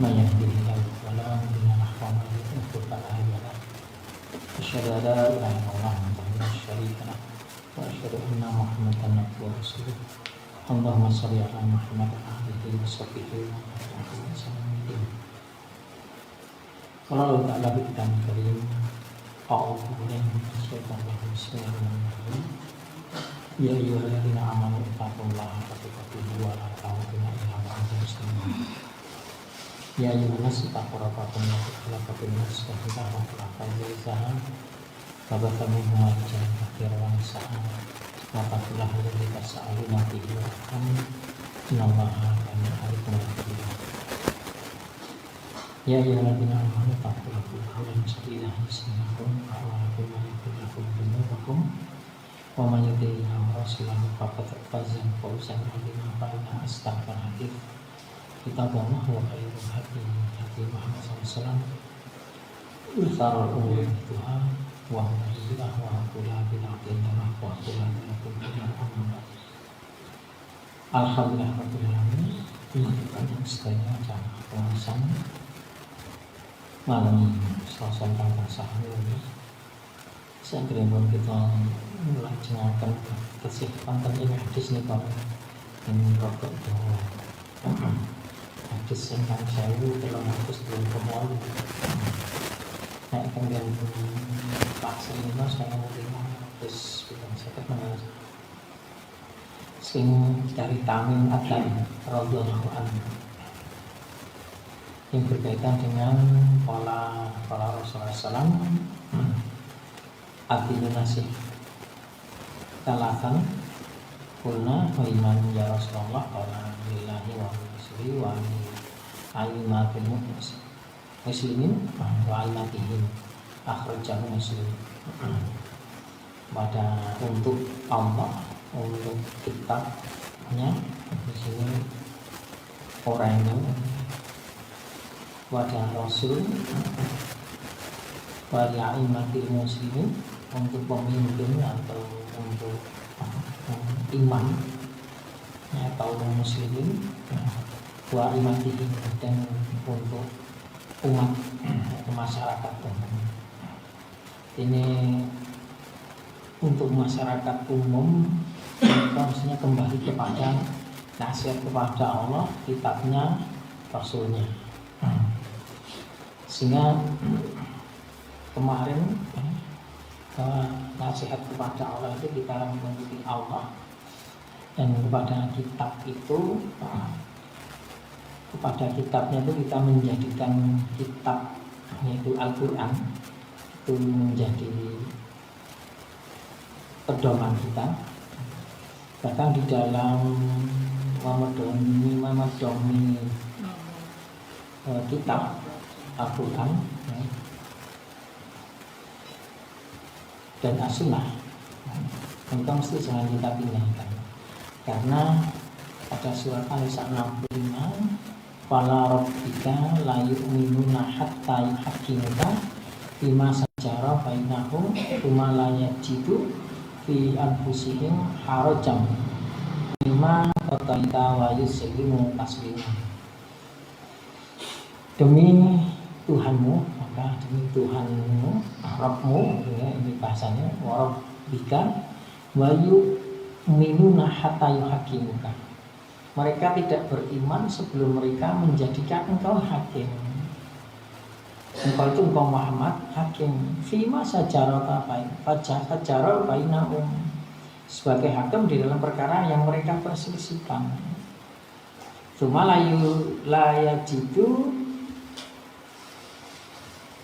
من يهده الله فلا مضل له ومن يضلل فلا هادي له أشهد أن لا إله إلا الله وحده لا شريك له وأشهد أن محمدا عبده ورسوله اللهم صل على محمد وعلى وصحبه وسلم. قال الله تعالى في كتابه الكريم أعوذ بالله من الشيطان الرجيم بسم الله الرحمن الرحيم يا أيها الذين آمنوا اتقوا الله حق تقاته ولا تموتن إلا وأنتم مسلمون يا أيها الناس اتقوا ربكم الذي خلقكم من نفس واحدة وخلق منها وبث منهما رجالا كثيرا ونساء واتقوا الله الذي تساءلون به والأرحام إن الله كان عليكم رقيبا يا أيها الذين آمنوا اتقوا الله وقولوا قولا سديدا يصلح لكم ذنوبكم ومن يطع الله ورسوله فقد فاز فوزا عظيما فإن أصدق الحديث كتاب الله وخير الهدي هدي محمد صلى الله عليه وسلم وشر الأمور محدثاتها وكل بدعة ضلالة وكل ضلالة في النار. Alhamdulillah rabbil alamin. Melanjutkan yang setengah jam pembahasan malam Selasa tanggal sahur ini. Saya kira kita melanjutkan kesehatan ini hadis nih kalau ini rokok bahwa hadis yang kan saya dalam hadis belum kembali. Nah kemudian pasal ini saya menerima hadis yang saya kenal. Sing dari Tamim Ad-Dari radhiyallahu anhu yang berkaitan dengan pola Rasulullah SAW adilun nasih talatan kulna wa iman ya Rasulullah qala lillahi wa rasuli wa alimatil muslimin wa alimatihim akhrajahu Muslim. Pada untuk Allah, untuk kitabnya di sini orangnya pada Rasul wali aimatil muslimin untuk pemimpin atau untuk imam atau muslimin wa aimatihim dan untuk umat atau masyarakat. Ini untuk masyarakat umum, maksudnya kembali kepada nasihat kepada Allah, kitabnya, Rasulnya. Sehingga kemarin nasihat kepada Allah itu kita mengikuti Allah, dan kepada kitab itu, kepada kitabnya itu kita menjadikan kitab yaitu Al-Quran itu menjadi pedoman kita. Bahkan di dalam memedomi kitab Al-Quran dan As-Sunnah, kita mesti jangan kita pindahkan, karena pada surat Al-Isra 65 fala rabbika la yu'minuna hatta yuhaqqimuka bima sajara bainahum tsumma la yajidu fi anfusihim harajan mimma qadaita wa yusallimu taslima. Demi Tuhanmu, maka demi Tuhanmu, Rabbmu, ya, ini bahasanya wa rabbika wa yu'minuna hatta yuhaqqimuka. Mereka tidak beriman sebelum mereka menjadikan engkau hakim. Engkau itu engkau Muhammad hakim fima sajara bainahum, sebagai hakim di dalam perkara yang mereka perselisihkan. Cuma layajidu,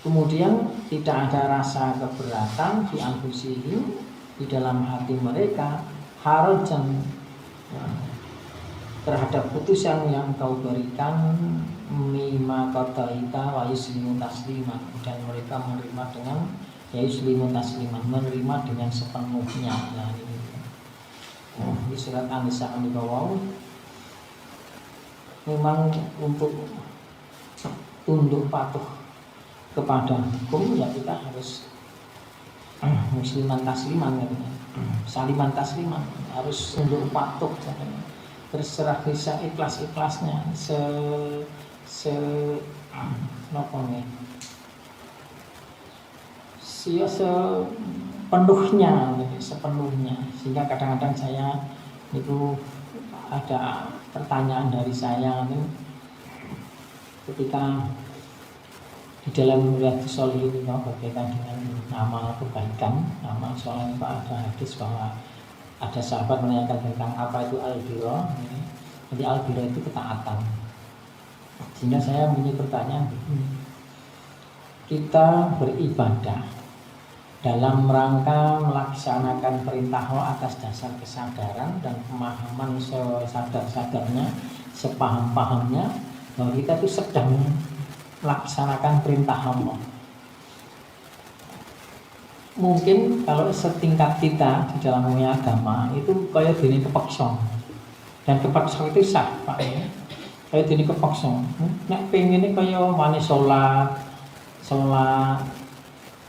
kemudian tidak ada rasa keberatan di anfusihim, di dalam hati mereka, harajan terhadap putusan yang kau berikan, mimma qadaita wa yuslimu tasliman, dan mereka menerima dengan ya yuslimu tasliman, menerima dengan sepenuhnya. Nah ini di surat An-Nisa di bawah, memang untuk tunduk patuh kepada hukum ya kita harus musliman tasliman, saliman tasliman, harus tunduk patuh, berserah bisa ikhlas-ikhlasnya, sepenuhnya, sehingga kadang-kadang saya itu ada pertanyaan dari saya itu ketika di dalam Riyadhus Shalihin itu berkaitan dengan nama kebaikan, nama soalnya Pak ada hadis bahwa ada sahabat menanyakan tentang apa itu al-birra. Jadi al-birra itu ketaatan. Sehingga saya punya pertanyaan, kita beribadah dalam rangka melaksanakan perintah Allah atas dasar kesadaran dan pemahaman sesadar-sadarnya, sepaham-pahamnya bahwa kita itu sedang melaksanakan perintah Allah. Mungkin kalau setingkat kita di dalam dunia agama itu kayak gini kepeksa, dan kepeksa itu sah Pak ya. Kayak gini kepeksa. Nek pengen kayak wani sholat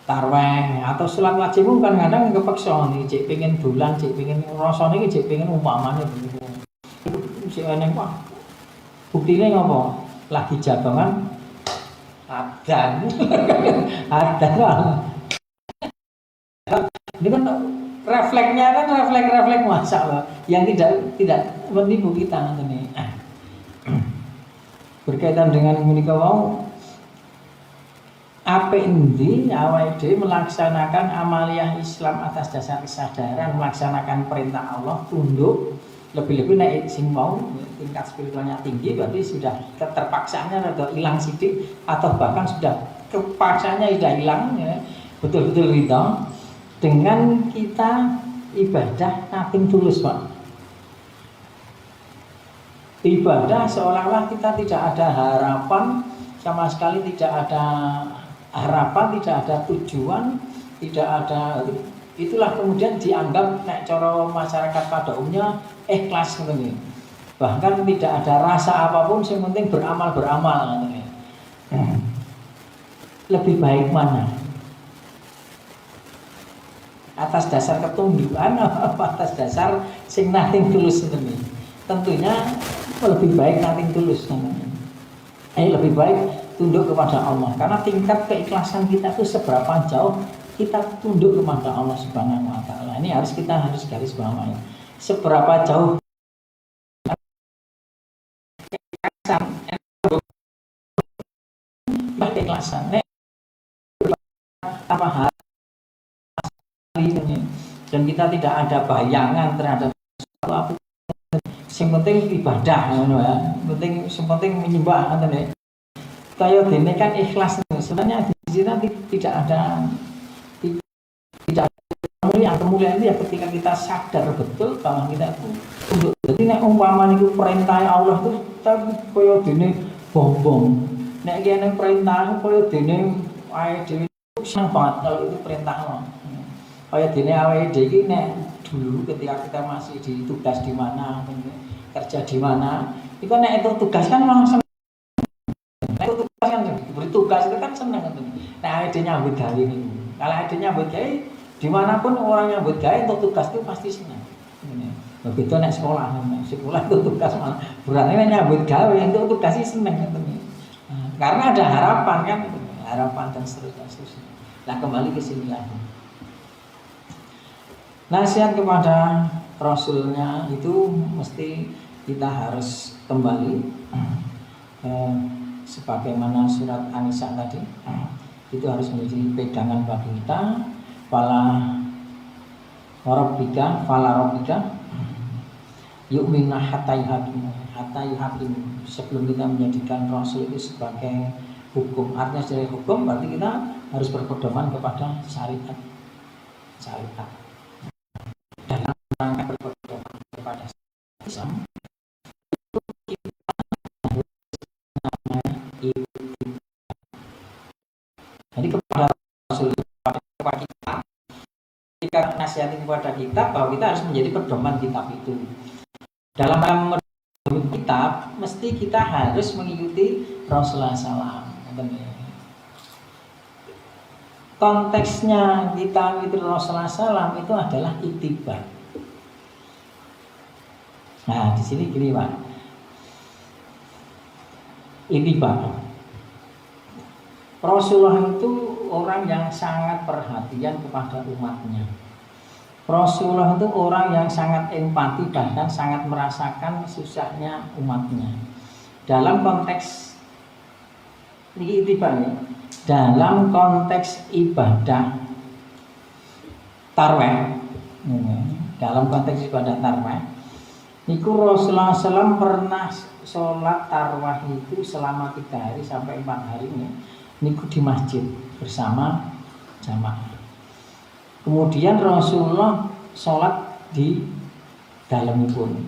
tarweh atau sholat wajib kan kadang kepeksa nih, cek pengen bulan, cek pengen rasane iki, cek pengen umpamane begitu. Cek eneng Pak. Buktine ngopo? Lagi jagongan adan. Ini kan refleksnya kan refleks masalah yang tidak menipu kita nih. Berkaitan dengan menika wau apa endi awake dhewe melaksanakan amaliyah Islam atas dasar kesadaran, melaksanakan perintah Allah, tunduk, lebih-lebih naik sing mau tingkat spiritualnya tinggi, berarti sudah keterpaksanya atau hilang sidik, atau bahkan sudah kepaksanya sudah hilang ya, betul-betul ridha dengan kita ibadah nothing tulus Pak. Ibadah seolah-olah kita tidak ada harapan sama sekali, tidak ada harapan, tidak ada tujuan, tidak ada, itulah kemudian dianggap nek cara masyarakat pada umumnya ikhlas gitu. Bahkan tidak ada rasa apapun, yang penting beramal gitu. Lebih baik mana? Atas dasar ketundukan apa atas dasar sing nothing tulus itu? Tentunya lebih baik nothing tulus namanya. Lebih baik tunduk kepada Allah, karena tingkat keikhlasan kita itu seberapa jauh kita tunduk kepada Allah Subhanahu wa taala. Ini harus garis bawahi. Seberapa jauh keikhlasan apa hal ini, dan kita tidak ada bayangan terhadap sesuatu apa. Yang penting ibadah ya. Penting menyembah nih. Kayak dene kan ikhlas. Sebenarnya di sini tidak ada kemuliaan itu ya ketika kita sadar betul bahwa kita itu tunduk. Jadi nek umpama niku perintah Allah itu tapi kaya dene bom. Nek kene perintah kaya dene awake dhewe seneng banget kalau itu perintah Allah. Kaya dene awake dhewe iki nek dulu ketika kita masih di tugas di mana, kerja di mana, itu nek itu tugas kan langsung nek itu tugas kan diberi tugas itu kan seneng kan. Nek awake dhewe nyambut gawe niku. Kalau awake dhewe nyambut gawe dimanapun orang yang buat gaya untuk tugas itu pasti senang. Begitu nek sekolah itu tugas malah berarti nyambut gawe untuk tugas itu senang katanya. Karena ada harapan kan, harapan dan seterusnya. Nah kembali ke sini lagi. Nasihat kepada Rasulnya itu mesti kita harus kembali sebagaimana surat An-Nisa tadi, itu harus menjadi pegangan bagi kita. Fala rabbika yu'minna hatta yuhakimu. Sebelum kita menjadikan Rasul itu sebagai hukum, artinya sebagai hukum berarti kita harus berpedoman kepada syariat. Dalam rangka berpedoman kepada Islam itu kita harus jadi kepada Rasul, kepada kita, ketika nasihat kepada kita bahwa kita harus menjadi pedoman kitab itu. Dalam rangka kitab, mesti kita harus mengikuti Rasulullah SAW. Konteksnya kita mengikuti Rasulullah SAW itu adalah ittiba. Nah, di sini gini Pak. Ittiba. Rasulullah itu orang yang sangat perhatian kepada umatnya. Rasulullah itu orang yang sangat empati, bahkan sangat merasakan susahnya umatnya. Dalam konteks ini ittiba ya, dalam konteks ibadah tarweh, dalam konteks ibadah tarweh, niku Rasulullah SAW pernah sholat tarwah itu selama 3 hari sampai 4 hari ini, niku di masjid bersama jamaah. Kemudian Rasulullah sholat di dalam pun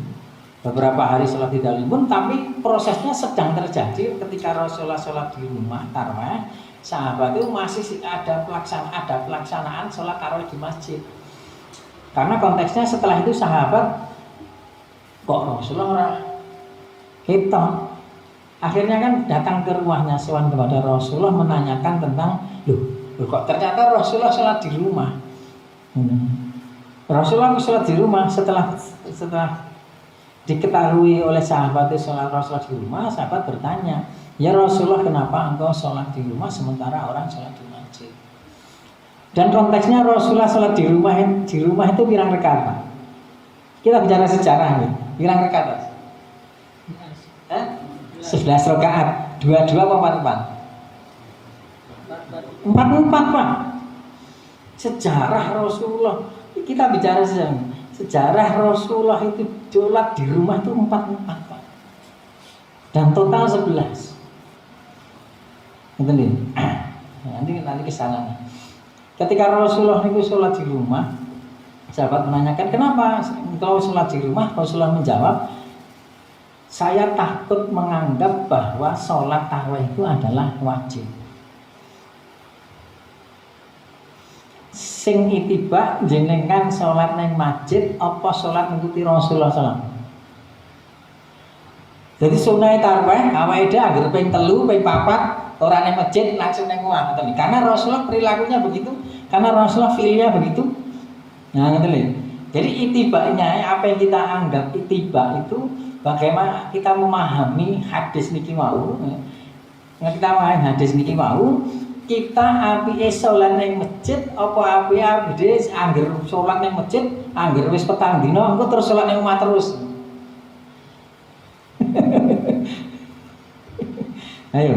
beberapa hari sholat di dalam pun, tapi prosesnya sedang terjadi ketika Rasulullah sholat di rumah tarwah. Sahabat itu masih ada pelaksanaan sholat tarawih di masjid. Karena konteksnya setelah itu sahabat kok Rasulullah kita akhirnya kan datang ke rumahnya sowan kepada Rasulullah menanyakan tentang loh kok ternyata Rasulullah sholat di rumah. Rasulullah sholat di rumah setelah diketahui oleh sahabat itu sholat Rasulullah di rumah, sahabat bertanya, ya Rasulullah, kenapa engkau sholat di rumah sementara orang sholat di masjid? Dan konteksnya Rasulullah sholat di rumah itu pirang rakaat, Pak? Kita bicara sejarah nih, pirang rakaat? 11 rakaat, 22 apa 44? 44, Pak. Sejarah Rasulullah, kita bicara sejarah Rasulullah itu sholat di rumah itu 44, Pak. Dan total 11. Nanti ke sana. Ketika Rasulullah itu sholat di rumah, sahabat menanyakan, kenapa engkau sholat di rumah? Rasulullah menjawab, saya takut menganggap bahwa sholat tarawih itu adalah wajib. Sing ittiba jenengan sholat neng masjid apa sholat mengikuti Rasulullah SAW. Jadi sunai tarawih awake dhewe anggere ping 3, ping 4 orang neng masjid langsung neng omah. Karena Rasulullah perilakunya begitu, karena Rasulullah feelnya begitu. Nah, ngerti. Jadi itibanya apa yang kita anggap ittiba itu bagaimana kita memahami hadis niki mau. Kita memahami hadis niki mau, kita apike salat ning masjid apa apike angger salat ning masjid, angger wis petang dina engko terus salat ning omah terus. Ayo.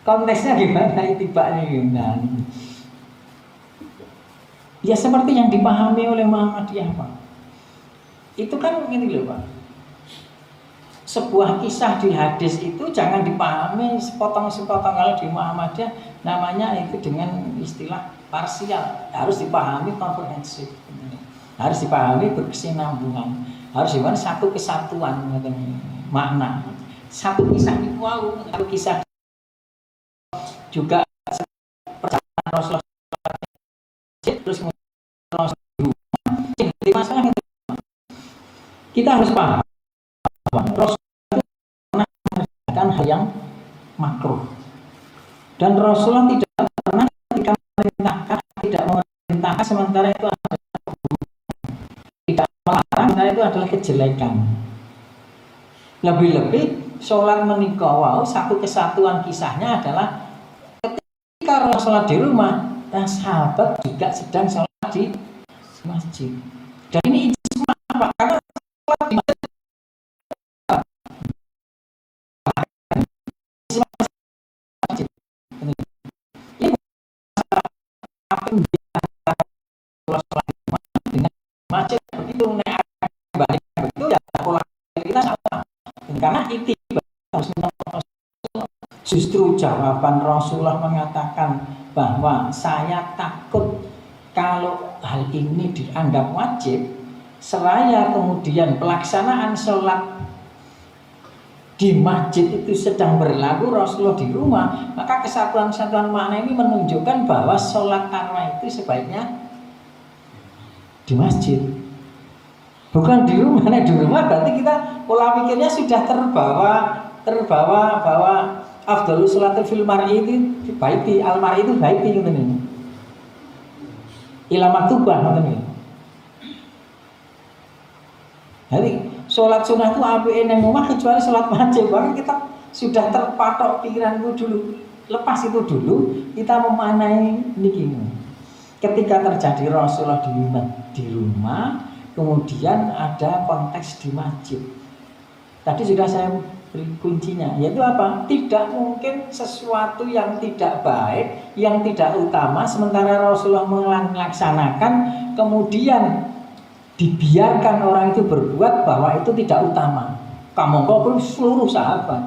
Konteksnya gimana ittiba ini? Nah, ya seperti yang dipahami oleh Muhammadiyah, Pak. Itu kan gini loh, Pak. Sebuah kisah di hadis itu jangan dipahami sepotong-sepotong. Kalau di Muhammadiyah namanya itu dengan istilah parsial, harus dipahami komprehensif. Harus dipahami berkesinambungan. Harus dipahami satu kesatuan makna. Satu kisah itu wow, satu kisah juga perjalanan Rasulullah terus jadi masalah itu kita harus paham Rasulullah itu pernah mengerjakan hal yang makruh dan Rasulullah tidak pernah ketika memerintahkan tidak memerintahkan sementara itu adalah tidak melarang sementara itu adalah kejelekan. Lebih-lebih sholat menikah wow, satu kesatuan kisahnya adalah ketika Rasulullah di rumah dan sahabat juga sedang sholat di masjid. Dan ini ijma, Pak, karena sholat di masjid ini apa yang sholat dengan masjid begitu balik begitu ya pola kita sama. Karena itu harus justru jawaban Rasulullah mengatakan bahwa saya takut kalau hal ini dianggap wajib, seraya kemudian pelaksanaan sholat di masjid itu sedang berlaku, Rasulullah di rumah, maka kesatuan-kesatuan makna ini menunjukkan bahwa sholat tarawih itu sebaiknya di masjid, bukan di rumah. Nah, di rumah berarti kita pola pikirnya sudah terbawa bahwa afdhalus sholatil fil mar'i itu baiti, al mar'i itu baiti gitu nih. Ila maktubah gitu nih. Jadi sholat sunnah itu apike nang omah kecuali sholat wajib. Bahkan kita sudah terpatok pikiranku dulu. Lepas itu dulu kita memanai niki. Ketika terjadi Rasulullah di rumah, kemudian ada konteks di masjid. Tadi sudah saya beri kuncinya, yaitu apa? Tidak mungkin sesuatu yang tidak baik, yang tidak utama, sementara Rasulullah melaksanakan, kemudian dibiarkan orang itu berbuat bahwa itu tidak utama. Kamu kok seluruh sahabat.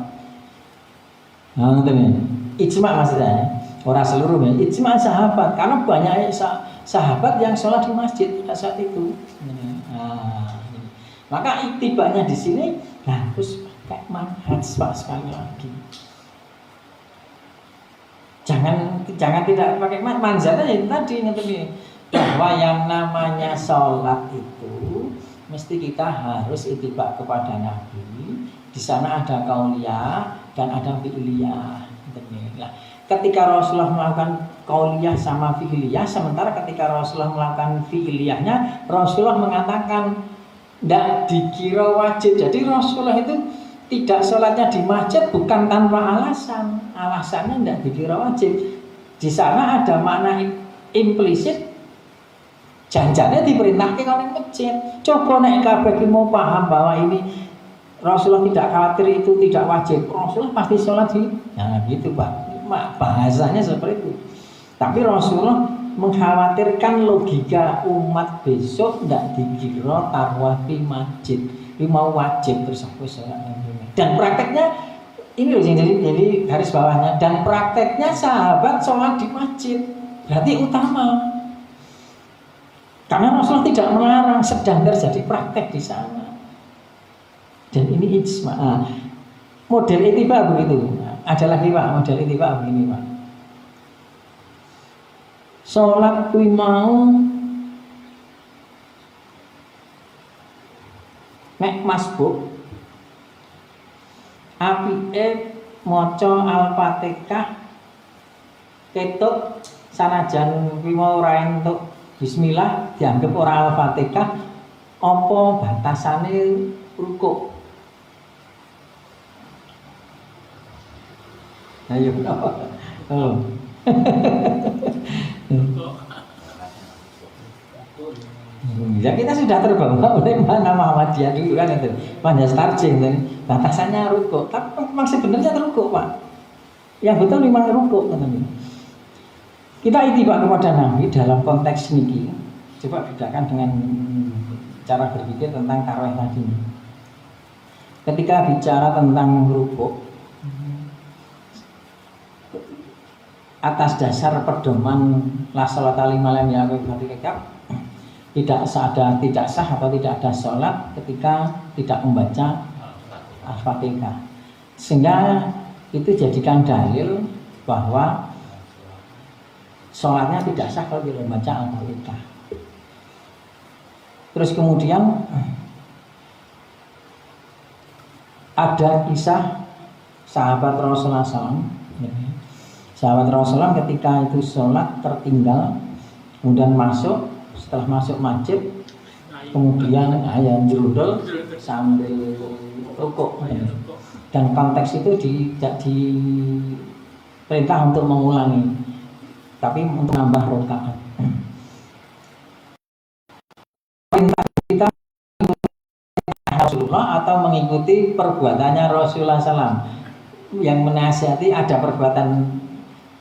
Nah, ijma maksudnya, orang seluruh ya, ijma sahabat, karena banyak sahabat yang sholat di masjid pada saat itu. Nah, maka itibanya di sini harus pakai manhaj sekali lagi. Jangan tidak pakai manhaj aja tadi ngerti bahwa yang namanya sholat itu mesti kita harus ittiba kepada Nabi. Di sana ada qauliyah dan ada fi'liyah. Nah, ketika Rasulullah melakukan qauliyah sama fi'liyah, sementara ketika Rasulullah melakukan fi'liyahnya, Rasulullah mengatakan tidak dikira wajib. Jadi Rasulullah itu tidak sholatnya di masjid bukan tanpa alasan. Alasannya tidak dikira wajib. Di sana ada makna implisit. Janjane diperintahkan oleh masjid. Coba nek kabeh mau paham bahwa ini Rasulullah tidak khawatir itu tidak wajib. Rasulullah pasti sholat di. Nah gitu Pak. Bahasanya seperti itu. Tapi Rasulullah mengkhawatirkan logika umat besok tidak dikira tarwah di masjid. Ini mau wajib terus aku sholat. Dan prakteknya ini loh jadi garis bawahnya. Dan prakteknya sahabat sholat di masjid berarti utama. Karena Rasulullah tidak melarang, sedang terjadi praktek di sana. Dan ini ijma. Model ittiba begitu. Ada lagi Pak, model ittiba begini Pak. Sholat kui mau mek masbuk apike maca Al-Fatihah ketut sanajan kui mau ora entuk bismillah dianggap ora Al-Fatihah apa batasane rukuk. Ayo kenapa? Oh. Ya kita sudah terbawa oleh mana Muhammadiyah dulu kan itu Panjang starjing dan batasannya rukuk. Tapi memang sebenarnya terukuk Pak. Yang betul memang rukuk teman-teman. Kita ittiba kepada Nabi dalam konteks niki. Coba bedakan dengan cara berpikir tentang tarawih tadi. Ketika bicara tentang rukuk, atas dasar pedoman la sholata liman lam yaqul tidak sah atau tidak ada sholat ketika tidak membaca Al-Fatihah, sehingga itu jadikan dalil bahwa sholatnya tidak sah kalau tidak membaca Al-Fatihah. Terus kemudian ada kisah sahabat Rasulullah SAW. Sahabat Rasulullah ketika itu sholat tertinggal, kemudian masuk, setelah masuk masjid, kemudian ayam jerudel sambil rukuk. Dan konteks itu diperintah untuk mengulangi, tapi untuk menambah rakaat. Perintah kita Rasulullah atau mengikuti perbuatannya Rasulullah SAW yang menasihati ada perbuatan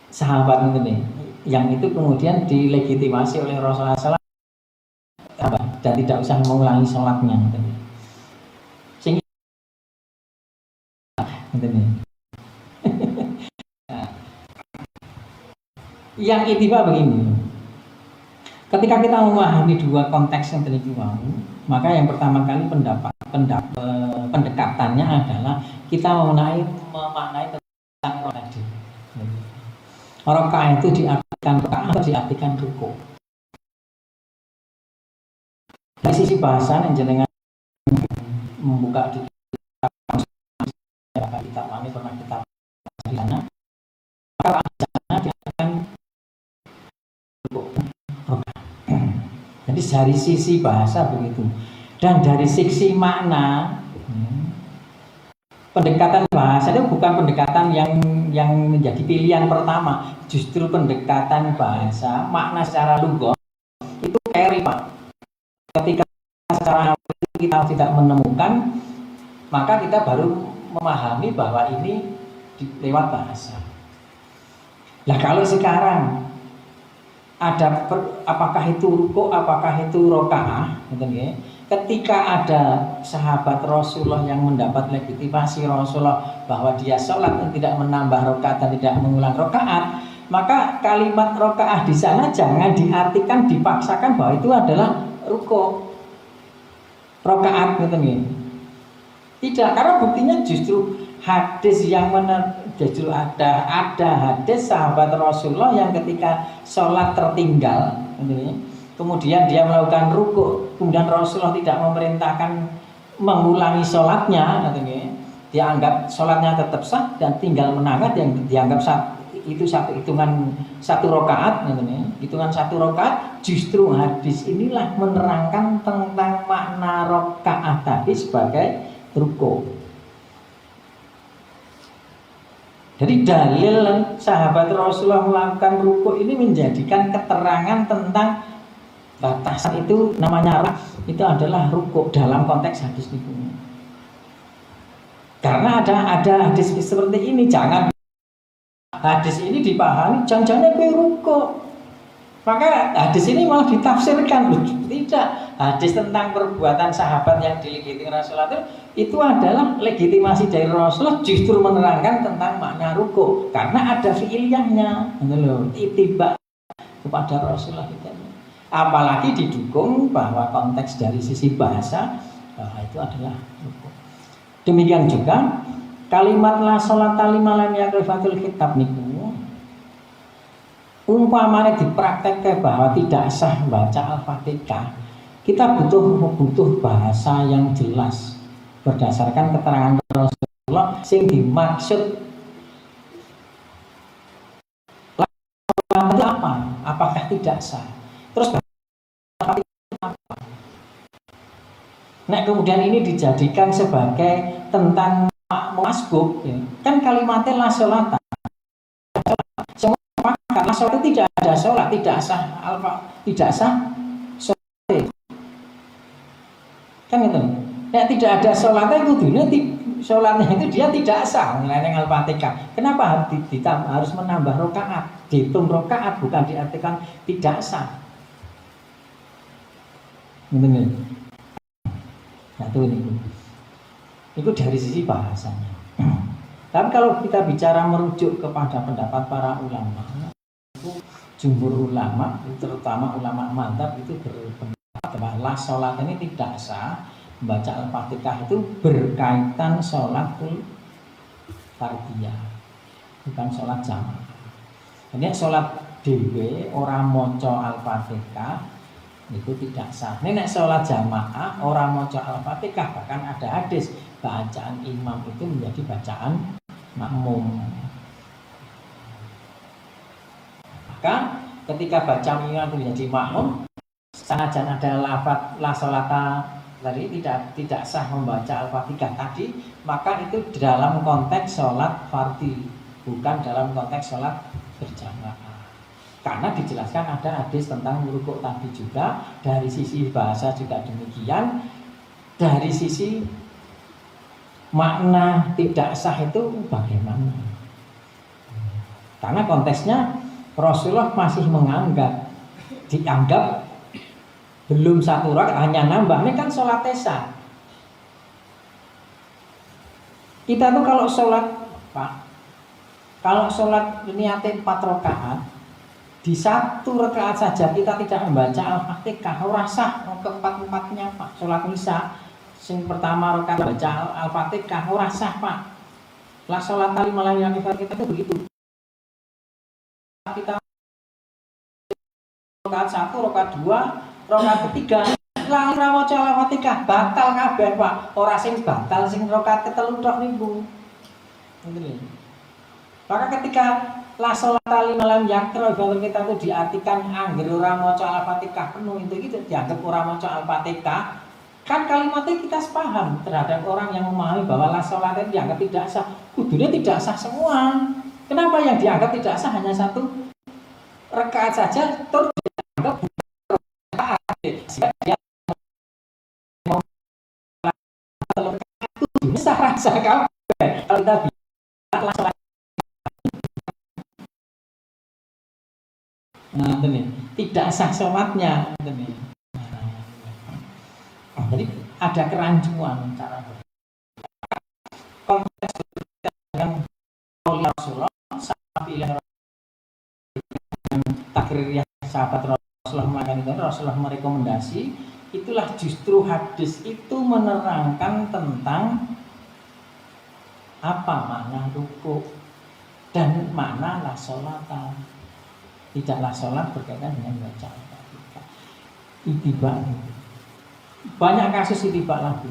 sahabat itu nih, yang itu kemudian dilegitimasi oleh Rasulullah SAW dan tidak usah mengulangi sholatnya gitu. Sehingga gitu nih. Yang ittiba begini, ketika kita memahami dua konteks yang tadi maka yang pertama kali pendekatannya adalah kita memaknai tentang tadi. Rakaat itu diartikan rakaat atau diartikan rukuk. Dari sisi bahasa yang jenengan membuka di kitab kami pernah kita di sana, maka sana diartikan rukuk. Jadi dari sisi bahasa begitu. Dan dari sisi makna, pendekatan bahasa itu bukan pendekatan yang menjadi pilihan pertama. Justru pendekatan bahasa, makna secara lugah itu carry, Pak. Ketika secara kita tidak menemukan, maka kita baru memahami bahwa ini lewat bahasa. Nah, kalau sekarang ada apakah itu ruku', apakah itu rokaah, gitu ya. Ketika ada sahabat Rasulullah yang mendapat legitimasi Rasulullah bahwa dia sholat dan tidak menambah rokaat dan tidak mengulang rokaat, maka kalimat rokaah di sana jangan diartikan dipaksakan bahwa itu adalah ruku', rokaat, gitu ya. Tidak, karena buktinya justru hadis yang justru ada hadis sahabat Rasulullah yang ketika sholat tertinggal, gitu ya. Kemudian dia melakukan ruku', kemudian Rasulullah tidak memerintahkan mengulangi sholatnya, dia anggap sholatnya tetap sah dan tinggal menangat yang dianggap itu satu rakaat, hitungan satu rakaat. Justru hadis inilah menerangkan tentang makna rakaat tadi sebagai ruku'. Jadi dalil sahabat Rasulullah melakukan ruku' ini menjadikan keterangan tentang batasan itu namanya itu adalah ruku' dalam konteks hadis itu. Karena ada hadis seperti ini, jangan hadis ini dipahami jangan-jangan itu ruku'. Maka hadis ini malah ditafsirkan, tidak. Hadis tentang perbuatan sahabat yang dilegitimasi Rasulullah itu adalah legitimasi dari Rasulullah, justru menerangkan tentang makna ruku'. Karena ada fi'iliyahnya, ittiba kepada Rasulullah itu. Apalagi didukung bahwa konteks dari sisi bahasa itu adalah ruku'. Demikian juga kalimat la sholata liman lam ya'rifatul kitab niku umpamanya dipraktekkan bahwa tidak sah baca Al-Fatihah, kita butuh bahasa yang jelas berdasarkan keterangan Rasulullah sing dimaksud apa? Apakah tidak sah? Terus apa? Nah, kemudian ini dijadikan sebagai tentang masbuk, ya. Kan kalimatnya la sholata. Semua la sholat tidak ada sholat, tidak sah tidak sah sholat. Kan itu. Nah, tidak ada sholatnya itu sholatnya itu dia tidak sah nilai Al-Fatihah. Kenapa harus menambah rokaat? Dihitung rokaat, bukan diartikan tidak sah. Benar. Nah, itu dari sisi bahasanya. Tapi kalau kita bicara merujuk kepada pendapat para ulama, jumhur ulama, terutama ulama madzhab itu berpendapat bahwa la sholat ini tidak sah. Membaca Al-Fatihah itu berkaitan sholatul fardhiyah, bukan sholat jamaah. Ini sholat dewe orang moco Al-Fatihah itu tidak sah. Ini sholat jamaah orang moco Al-Fatihah, bahkan ada hadis bacaan imam itu menjadi bacaan makmum. Maka ketika baca imam itu menjadi makmum, sanajan ada lafaz la sholata tadi tidak sah membaca Al-Fatihah tadi, maka itu dalam konteks sholat fardhi, bukan dalam konteks sholat berjamaah. Karena dijelaskan ada hadis tentang rukuk tadi juga, dari sisi bahasa juga demikian, dari sisi makna tidak sah itu bagaimana? Karena konteksnya Rasulullah masih dianggap belum satu rakaat, hanya nambah. Ini kan sholat sah. Kita tuh kalau sholat, Pak, kalau sholat niatnya 4 rakaat, di 1 rakaat saja kita tidak membaca Al-Fatihah, ora sah. Keempat-empatnya, Pak, sholat isya, sing pertama rakaat baca Al-Fatihah, ora sah, Pak. La sholat liman lam ya'rifatul kitab itu begitu. Kita rakaat 1, rakaat 2, rakaat ketiga lali ra maca Al-Fatihah, batal kabeh, Pak. Ora sing batal sing rakaat ketelu tok niku. Ngene. Maka ketika la sholata liman lam ya'rifatul kitab itu diartikan angger ora maca Al-Fatihah penuh, itu dianggap ora maca Al-Fatihah, Kan kalimatnya kita sepaham terhadap orang yang memahami bahwa la sholat itu dianggap tidak sah. Kudunya tidak sah semua. Kenapa yang dianggap tidak sah hanya satu rakaat saja, terus dianggap rakaat. Sehingga dia mau kudunya sah rasa kabeh. Kalau kita bilang la sholat, nah ini tidak sah sholatnya, ini. Jadi ada kerancuan cara konteks dengan Rasulullah sama pilihan takrir yang sahabat Rasulullah melakukan itu, Rasulullah merekomendasi, itulah justru hadis itu menerangkan tentang apa makna ruku dan makna la sholata. Tidaklah sholat berkaitan dengan baca itiba. Banyak kasus itiba lagi.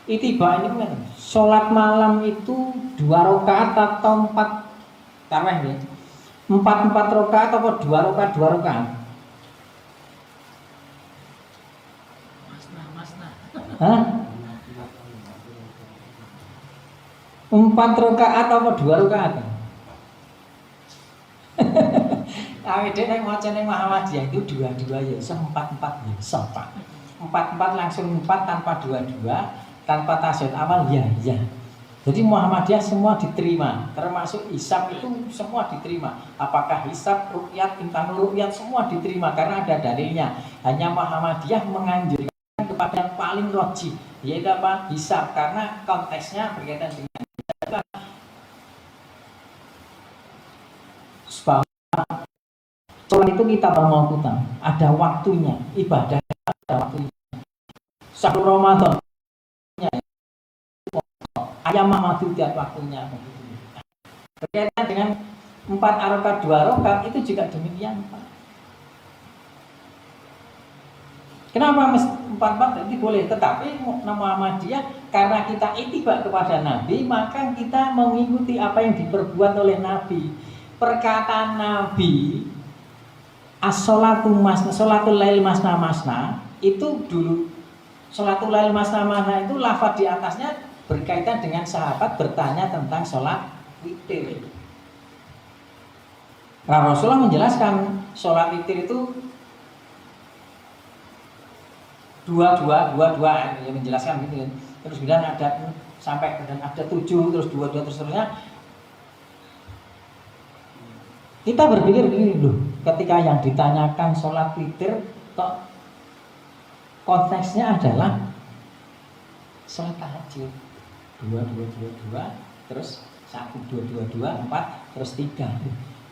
Itiba ini kan sholat malam itu 2 rakaat atau 4 tarawih ya. 4 rakaat atau 2 rakaat 2 rakaat. Hah? 4 rakaat atau 2 rakaat? Awake nek maca ning Muhammadiyah itu 2-2 ya, 4-4 ya, 4 langsung 4 tanpa 2-2, tanpa tasyahud awal ya. Jadi Muhammadiyah semua diterima, termasuk hisab itu semua diterima. Apakah hisab, ruqyat, imtanul ruqyat semua diterima karena ada dalilnya. Hanya Muhammadiyah menganjurkan kepada yang paling rajih, yaitu apa? Hisab, karena konteksnya berkaitan dengan sebab sholat itu kita mau kutang, ada waktunya, ibadah ada waktunya. Satu Ramadan ayam madudat waktunya. Berkaitan dengan 4 rakaat 2 rakaat itu juga demikian, Pak. Kenapa 4 itu boleh, tetapi Muhammadiyah karena kita ittiba kepada Nabi, maka kita mengikuti apa yang diperbuat oleh Nabi. Perkataan Nabi as-sholatu masna, sholatul lail masna itu dulu sholatul lail masna itu lafaz di atasnya berkaitan dengan sahabat bertanya tentang sholat witir. Nah, Rasulullah menjelaskan sholat witir itu dua ya, menjelaskan gitu. Terus kemudian ada sampai dan ada 7 terus 2 terus seterusnya. Kita berpikir begini loh, ketika yang ditanyakan sholat witir, konteksnya adalah sholat tahajud 2, terus 1, 2, 4, terus 3.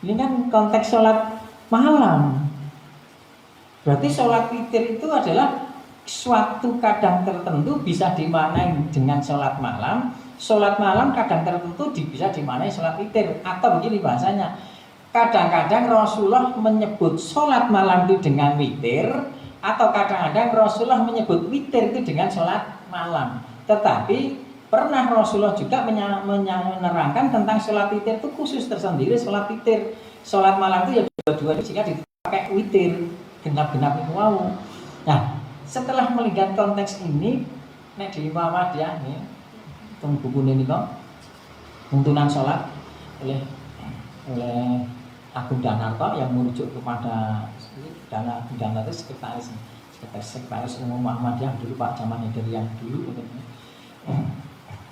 Ini kan konteks sholat malam. Berarti sholat witir itu adalah suatu kadang tertentu bisa dimaknai dengan sholat malam. Sholat malam kadang tertentu bisa dimaknai sholat witir. Atau begini bahasanya, kadang-kadang Rasulullah menyebut sholat malam itu dengan witir, atau kadang-kadang Rasulullah menyebut witir itu dengan sholat malam. Tetapi pernah Rasulullah juga menerangkan tentang sholat witir itu khusus tersendiri. Sholat witir, sholat malam itu ya dua-dua jika dipakai witir, genap-genap itu mau. Nah, setelah melihat konteks ini, nek di Muhammadiyah nih, tunggu buku ini kok, tuntunan sholat oleh Agung Danarto yang merujuk kepada Dana itu sekretaris umum Muhammadiyah dulu, Pak Jaman dari yang dulu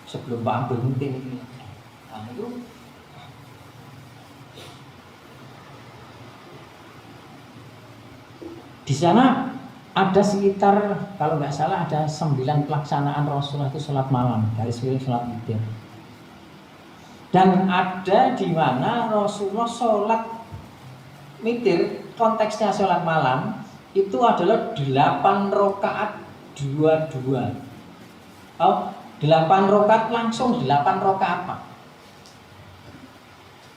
sebelum Pak Abdul Mutin ini. Nah, itu di sana ada sekitar, kalau nggak salah ada 9 pelaksanaan Rasulullah itu sholat malam, garis miring sholat witir. Dan ada di mana Rasulullah sholat witir, konteksnya sholat malam itu adalah 8 rakaat 2-2. Oh, 8 rakaat langsung 8 rakaat Pak.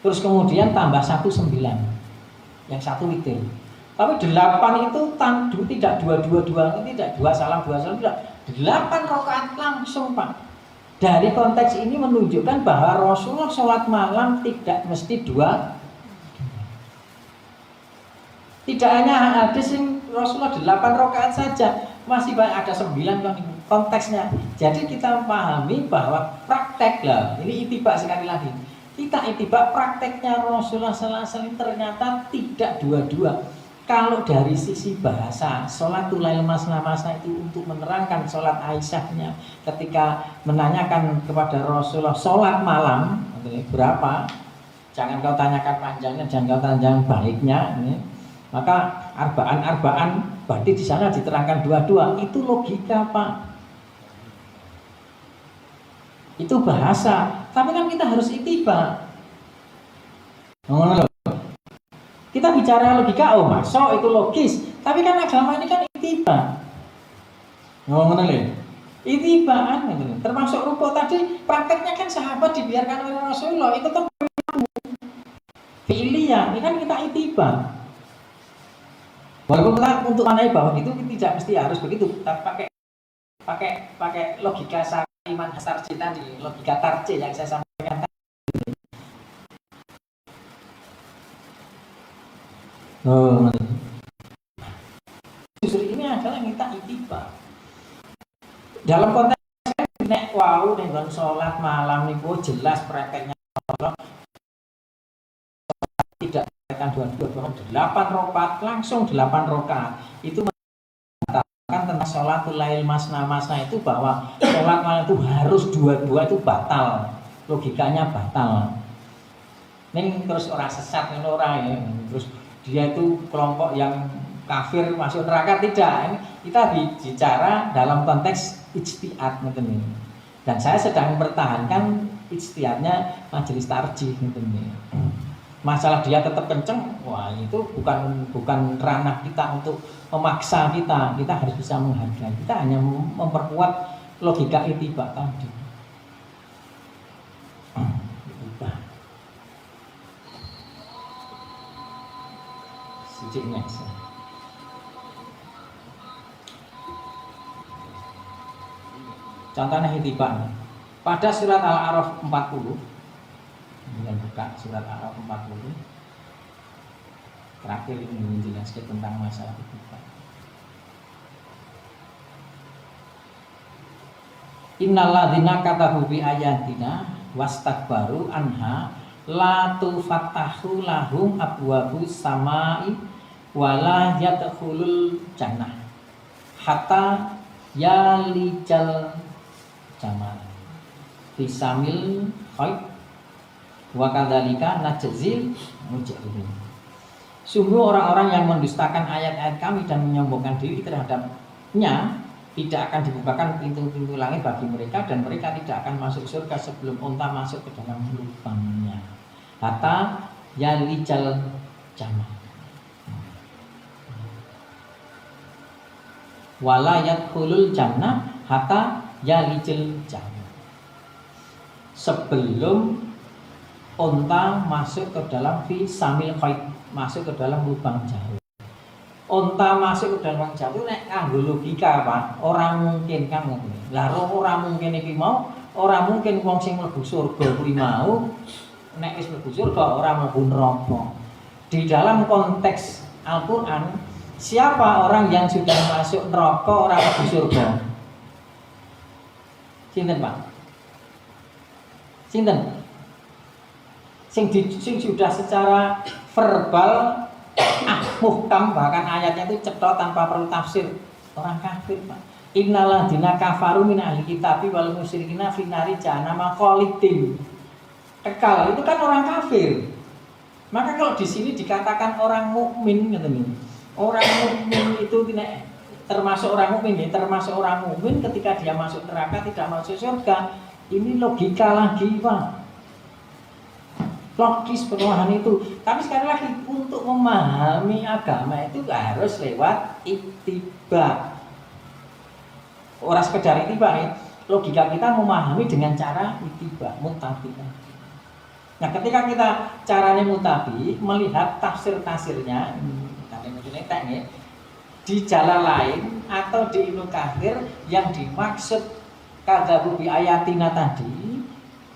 Terus kemudian tambah 1 9, yang 1 witir. Tapi 8 itu tidak 2-2-2, tidak 2 salam tidak. 8 rakaat langsung Pak. Dari konteks ini menunjukkan bahwa Rasulullah sholat malam tidak mesti 2. Tidak hanya hadis yang Rasulullah 8 rakaat saja, masih banyak, ada 9 kan. konteksnya. Jadi kita pahami bahwa praktek lah, ini itibak sekali lagi. Kita itibak prakteknya Rasulullah SAW ternyata tidak dua-dua. Kalau dari sisi bahasa, sholatul lail masna-masna itu untuk menerangkan sholat Aisyahnya ketika menanyakan kepada Rasulullah sholat malam berapa, jangan kau tanyakan panjangnya, jangan kau tanyakan baiknya, ini. Maka arbaan berarti di sana diterangkan dua-dua. Itu logika, Pak. Itu bahasa. Tapi kan kita harus itibak. Kita bicara logika, oh masuk itu logis. Tapi kan agama ini kan itibak. Itibaan, termasuk ruko tadi prakteknya kan sahabat dibiarkan oleh Rasulullah. Itu kan fi'liyah, ini kan kita itibak. Walaupun kita untuk manai bahwa itu tidak mesti harus begitu, tapi pakai logika Iman Tarji tadi, logika Tarji yang saya sampaikan tadi. Justru ini adalah kita itibak. Dalam konteks nek wau dengan sholat malam niku jelas prakteknya tidak dua-dua 8 rakaat langsung 8 rakaat itu mengatakan tentang sholatul lail masna-masna itu bahwa sholat malam itu harus dua-dua itu batal, logikanya batal. Ning terus orang sesat orang ya, terus dia itu kelompok yang kafir masuk neraka, tidak. Kita bicara dalam konteks ijtihad nih. Dan saya sedang mempertahankan ijtihadnya majelis tarjih nih. Masalah dia tetap kenceng, wah itu bukan ranah kita untuk memaksa kita. Kita harus bisa menghargai. Kita hanya memperkuat logika itibak tadi. Next. Contohnya itibak pada surat Al-A'raf 40. Yang buka surat Al-A'raf 40. Terakhir ini menjelaskan tentang masalah itibak. Innalladzina katabu bi ayatina wastakbaru anha la tufattahu lahum abwabus samai wala yadkhulul jannah hatta yalijal jamal fisamil khayd wa kadzalika najzil mujrimin. Sungguh orang-orang yang mendustakan ayat-ayat kami dan menyombongkan diri terhadapnya tidak akan dibukakan pintu-pintu langit bagi mereka dan mereka tidak akan masuk surga sebelum unta masuk ke dalam lubangnya. Hatta yalijal jamal wala yadkhulul jannah hatta yalijal jamal. Sebelum unta masuk ke dalam fi samil khayd, masuk ke dalam lubang jarum. Unta masuk ke dalam jarum nek kanggo logika Pak, ora mungkin kan ngono. Lah ora mungkin iki mau, ora mungkin wong sing mlebu surga kuwi mau nek wis mlebu surga ora mlebu neraka. Di dalam konteks Al-Qur'an, siapa orang yang sudah masuk neraka ora mlebu surga? Sinten, Pak? Sinten? Sing sudah secara verbal muhkam, bahkan ayatnya itu cetok tanpa perlu tafsir, orang kafir, Pak. Innalladzina kafaru min ahli kitabi wal musyrikina fi nari jahannam khalidin. Kekal, itu kan orang kafir. Maka kalau di sini dikatakan orang mukmin gitu. Orang mukmin itu tidak termasuk orang mukmin, ya, termasuk orang mukmin ketika dia masuk neraka tidak masuk surga. Ini logika lagi, Pak. Logis perubahan itu. Tapi sekali lagi untuk memahami agama itu harus lewat ittiba. Orang sekedar ittiba ya. Logika kita memahami dengan cara ittiba, mutabi. Nah, ketika kita caranya mutabi, melihat tafsir-tafsirnya, di jalan lain atau di Ibnu Katsir yang dimaksud kadzabu bi ayatina tadi,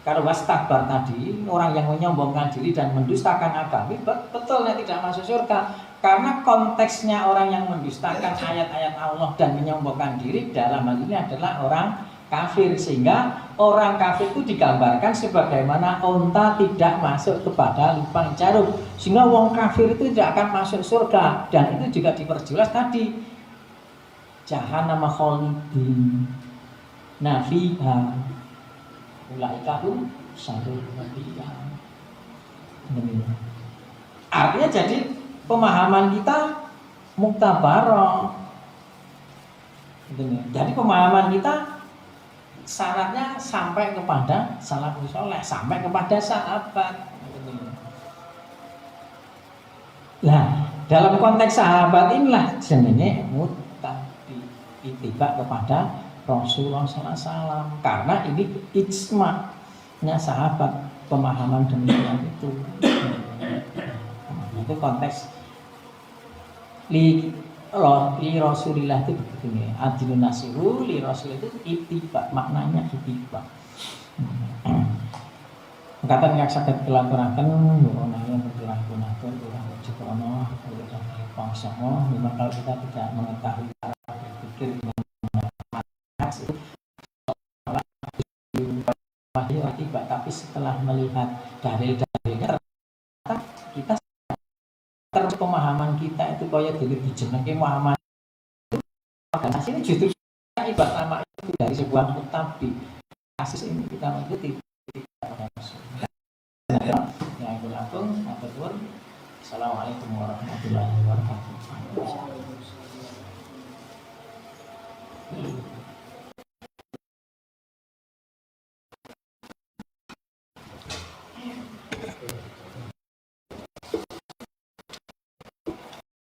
kalau wastakbar tadi, orang yang menyombongkan diri dan mendustakan agama, betul tidak masuk surga. Karena konteksnya orang yang mendustakan ayat-ayat Allah dan menyombongkan diri dalam hal ini adalah orang kafir, sehingga orang kafir itu digambarkan sebagaimana unta tidak masuk kepada lubang jarum, sehingga wong kafir itu tidak akan masuk surga. Dan itu juga diperjelas tadi, jahannam khalidin nafiha ulaikahum syarrul bariyah. Artinya jadi pemahaman kita muktabarah. Jadi pemahaman kita syaratnya sampai kepada salafus saleh, sampai kepada sahabat. Nah, dalam konteks sahabat inilah jenenge muttabi, ittiba kepada Rasulullah SAW. Karena ini ijma-nya sahabat, pemahaman demikian itu. Itu konteks li Rasulillah itu begini, adilun nasiru li Rasulillah itu ittiba, maknanya ittiba. Kata yang sakit kelakurakan mengenai perilaku natur kurang cekono kurang pangsomo. Memang kalau kita tidak mengetahui cara berpikir tiba, tapi setelah melihat dalil-dalilnya ternyata kita pemahaman kita itu kaya dulu dijenenge Muhammad. Dan ini justru ibarat nama itu dari sebuah mutabi. Kasus ini kita mengikuti yang itu langsung. Assalamualaikum warahmatullahi wabarakatuh.